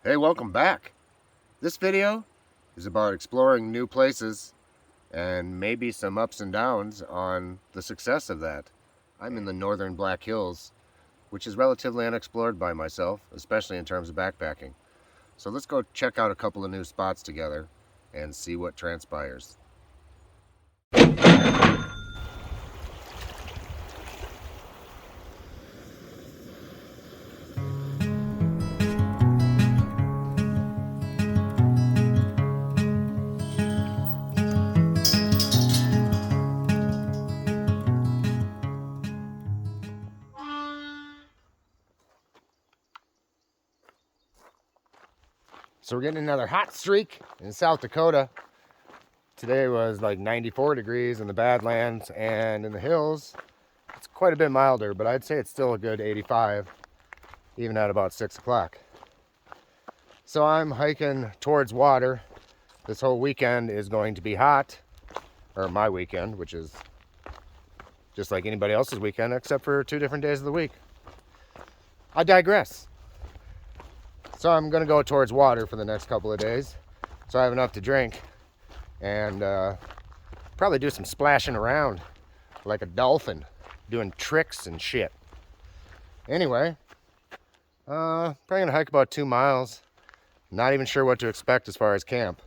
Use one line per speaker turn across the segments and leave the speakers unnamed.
Hey, welcome back. This video is about exploring new places and maybe some ups and downs on the success of that. I'm in the northern Black Hills, which is relatively unexplored by myself, especially in terms of backpacking. So let's go check out a couple of new spots together and see what transpires. So we're getting another hot streak in South Dakota. Today was like 94 degrees in the Badlands, and in the hills it's quite a bit milder, but I'd say it's still a good 85 even at about 6 o'clock. So I'm hiking towards water. This whole weekend is going to be hot, or my weekend, which is just like anybody else's weekend except for 2 different days of the week. I digress. So I'm going to go towards water for the next couple of days so I have enough to drink and probably do some splashing around like a dolphin, doing tricks and shit. Anyway, probably going to hike about 2 miles. Not even sure what to expect as far as camp,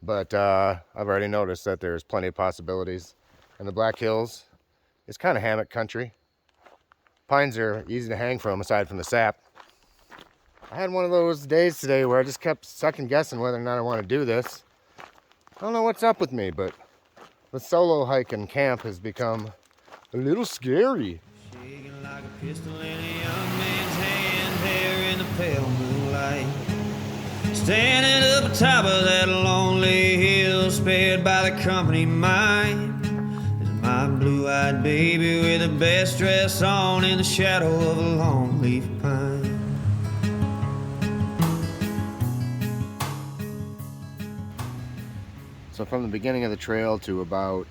but I've already noticed that there's plenty of possibilities. And the Black Hills is kind of hammock country. Pines are easy to hang from aside from the sap. I had one of those days today where I just kept second guessing whether or not I want to do this. I don't know what's up with me, but the solo hike and camp has become a little scary.
Shaking like a pistol in a young man's hand, hair in the pale moonlight. Standing up atop of that lonely hill, spared by the company mind, is my blue-eyed baby with the best dress on in the shadow of a long-leaf pine.
So from the beginning of the trail to about,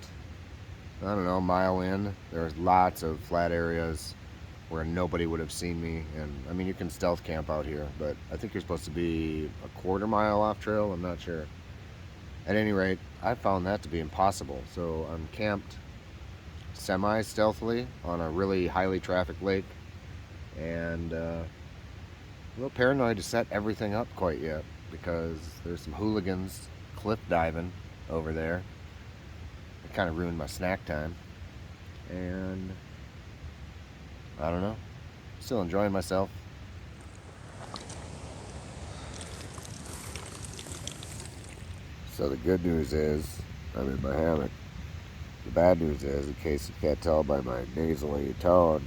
I don't know, a mile in, there's lots of flat areas where nobody would have seen me. And I mean, you can stealth camp out here, but I think you're supposed to be a quarter mile off trail. I'm not sure. At any rate, I found that to be impossible. So I'm camped semi-stealthily on a really highly trafficked lake, and a little paranoid to set everything up quite yet because there's some hooligans cliff diving over there. It kind of ruined my snack time, and I don't know, still enjoying myself. So the good news is I'm in my hammock. The bad news is, in case you can't tell by my nasally tone,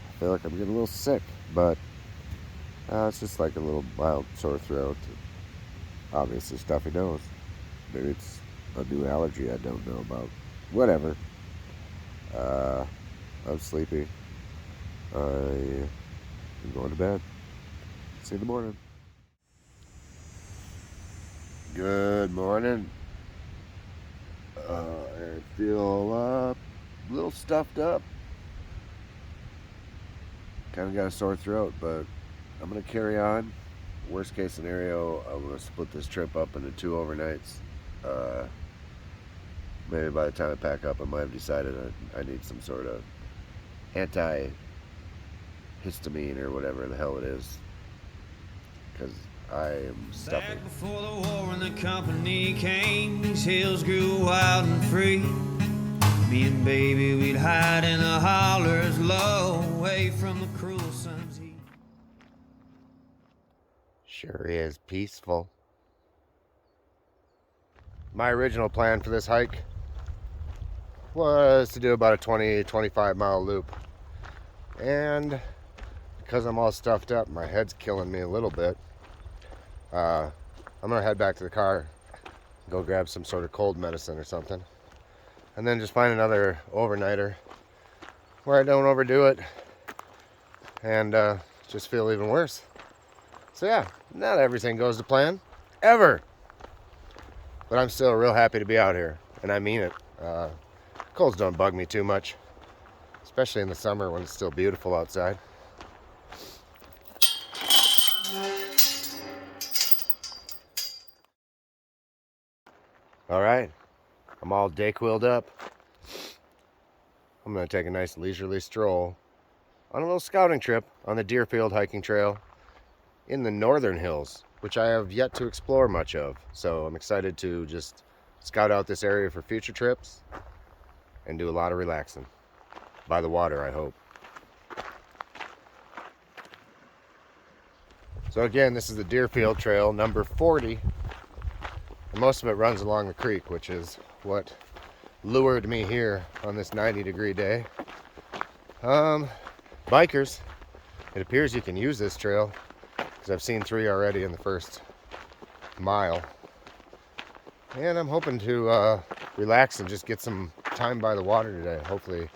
I feel like I'm getting a little sick, but it's just like a little mild sore throat. Obviously stuffy nose. Maybe it's a new allergy I don't know about. Whatever. I'm sleepy. I'm going to bed. See you in the morning. Good morning. I feel a little stuffed up. Kind of got a sore throat, but I'm going to carry on. Worst case scenario, I'm going to split this trip up into 2 overnights. Maybe by the time I pack up, I might have decided I need some sort of antihistamine or whatever the hell it is, because I am stuffy.
Back before the war and the company came, these hills grew wild and free. Me and baby, we'd hide in the hollers low, away from the cruel sun's heat.
Sure is peaceful. My original plan for this hike was to do about a 20-25 mile loop. And because I'm all stuffed up, my head's killing me a little bit. I'm going to head back to the car, go grab some sort of cold medicine or something, and then just find another overnighter where I don't overdo it and just feel even worse. So yeah, not everything goes to plan, ever. But I'm still real happy to be out here, and I mean it. Colds don't bug me too much, especially in the summer when it's still beautiful outside. All right, I'm all Dayquil'd up. I'm gonna take a nice leisurely stroll on a little scouting trip on the Deerfield hiking trail in the northern hills, which I have yet to explore much of. So I'm excited to just scout out this area for future trips and do a lot of relaxing. By the water, I hope. So again, this is the Deerfield Trail, number 40. And most of it runs along the creek, which is what lured me here on this 90-degree day. Bikers, it appears you can use this trail, because I've seen 3 already in the first mile. And I'm hoping to relax and just get some time by the water today. Hopefully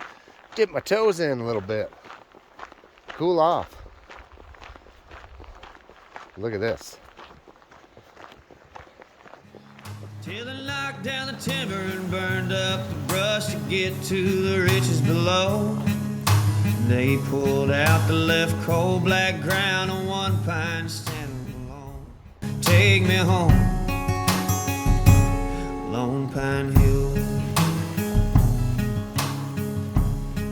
dip my toes in a little bit. Cool off. Look at this.
Till they knocked down the timber and burned up the brush to get to the riches below. They pulled out the left coal black ground on one pine standing alone. Take me home, Lone Pine Hill.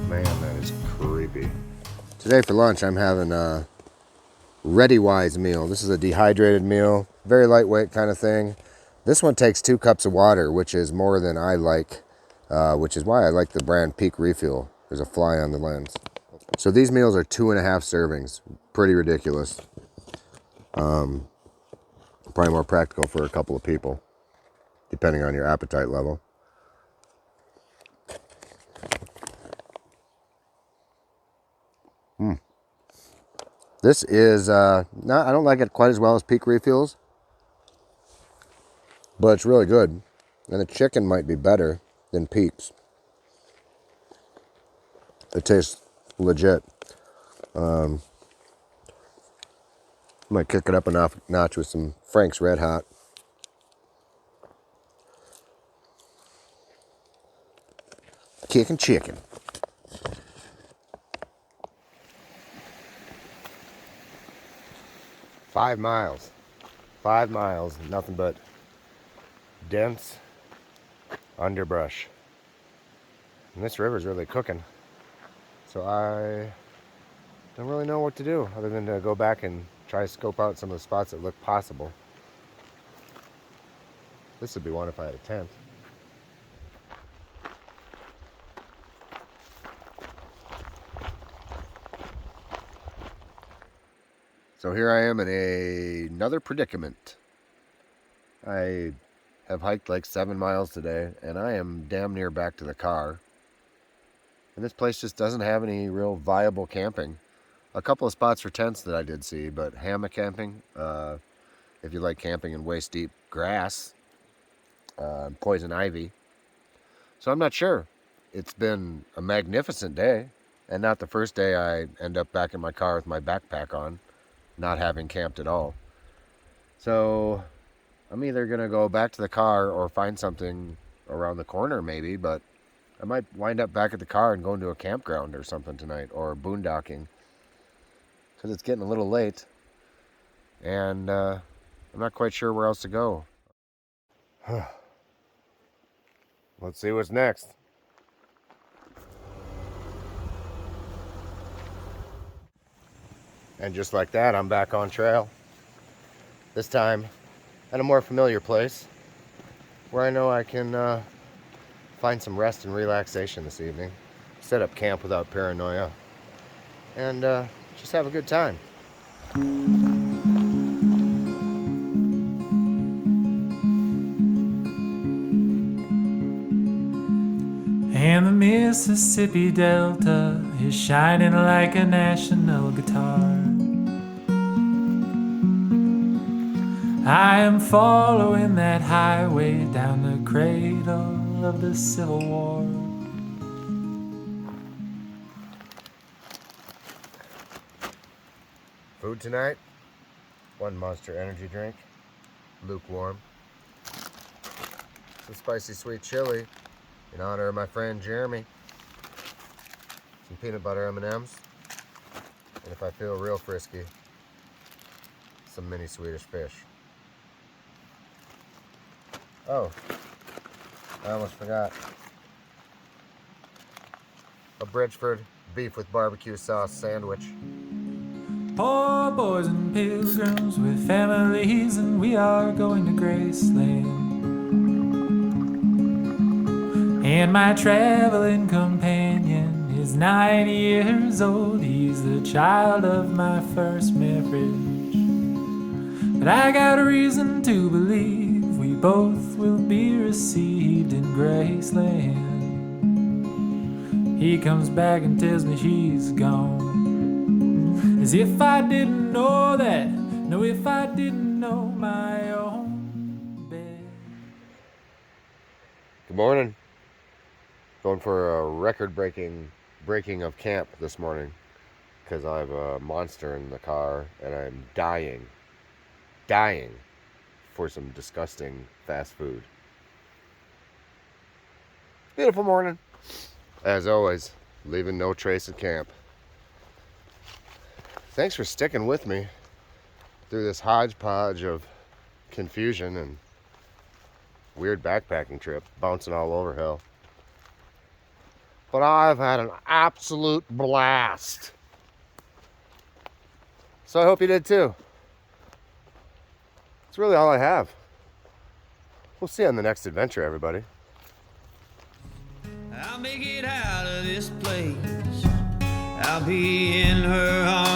Man, that is creepy. Today for lunch, I'm having a ReadyWise meal. This is a dehydrated meal, very lightweight kind of thing. This one takes 2 cups of water, which is more than I like, which is why I like the brand Peak Refuel. There's a fly on the lens. So these meals are 2.5 servings. Pretty ridiculous. Probably more practical for a couple of people, depending on your appetite level. This is, I don't like it quite as well as Peak Refuels, but it's really good. And the chicken might be better than Peak's. It tastes legit. Might kick it up a notch with some Frank's Red Hot. Kicking chicken. Five miles, nothing but dense underbrush. And this river's really cooking. So I don't really know what to do other than to go back and try to scope out some of the spots that look possible. This would be one if I had a tent. So here I am in another predicament. I have hiked like 7 miles today, and I am damn near back to the car. And this place just doesn't have any real viable camping. A couple of spots for tents that I did see, but hammock camping, if you like camping in waist-deep grass, poison ivy. So I'm not sure. It's been a magnificent day, and not the first day I end up back in my car with my backpack on, not having camped at all. So I'm either going to go back to the car or find something around the corner maybe, but I might wind up back at the car and go into a campground or something tonight, or boondocking, because it's getting a little late, and I'm not quite sure where else to go. Let's see what's next. And just like that, I'm back on trail. This time at a more familiar place where I know I can find some rest and relaxation this evening. Set up camp without paranoia. And just have a good time.
And the Mississippi Delta is shining like a national guitar. I am following that highway down the cradle of the Civil War.
Food tonight, 1 Monster energy drink, lukewarm. Some spicy sweet chili in honor of my friend Jeremy. Some peanut butter M&Ms. And if I feel real frisky, some mini Swedish fish. Oh, I almost forgot. A Bridgeford beef with barbecue sauce sandwich.
Poor boys and pilgrims with families, and we are going to Graceland. And my traveling companion is 9 years old. He's the child of my first marriage. But I got a reason to believe we both will be received in Graceland. He comes back and tells me she's gone, as if I didn't know that. No, if I didn't know my own bed.
Good morning. Going for a record-breaking breaking of camp this morning because I have a monster in the car and I'm dying for some disgusting fast food. Beautiful morning. As always, leaving no trace at camp. Thanks for sticking with me through this hodgepodge of confusion and weird backpacking trip, bouncing all over hell. But I've had an absolute blast. So I hope you did too. That's really all I have. We'll see you on the next adventure, everybody.
I'll make it out of this place. I'll be in her arms.